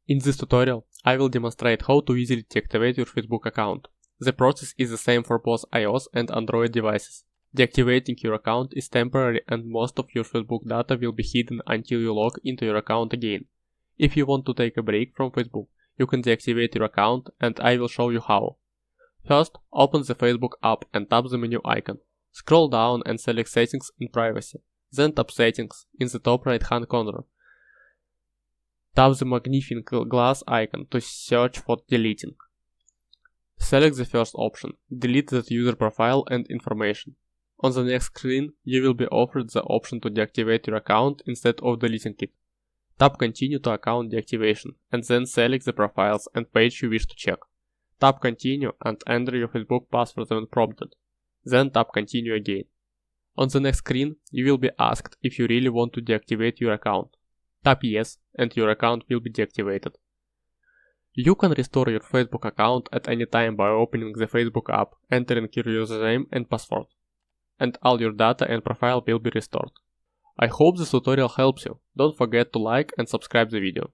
In this tutorial, I will demonstrate how to easily deactivate your Facebook account. The process is the same for both iOS and Android devices. Deactivating your account is temporary and most of your Facebook data will be hidden until you log into your account again. If you want to take a break from Facebook, you can deactivate your account and I will show you how. First, open the Facebook app and tap the menu icon. Scroll down and select Settings and Privacy. Then tap Settings in the top right hand corner. Tap the magnifying glass icon to search for deleting. Select the first option, delete that user profile and information. On the next screen, you will be offered the option to deactivate your account instead of deleting it. Tap Continue to account deactivation and then select the profiles and page you wish to check. Tap Continue and enter your Facebook password when prompted. Then tap Continue again. On the next screen, you will be asked if you really want to deactivate your account. Tap Yes and your account will be deactivated. You can restore your Facebook account at any time by opening the Facebook app, entering your username and password. And all your data and profile will be restored. I hope this tutorial helps you. Don't forget to like and subscribe the video.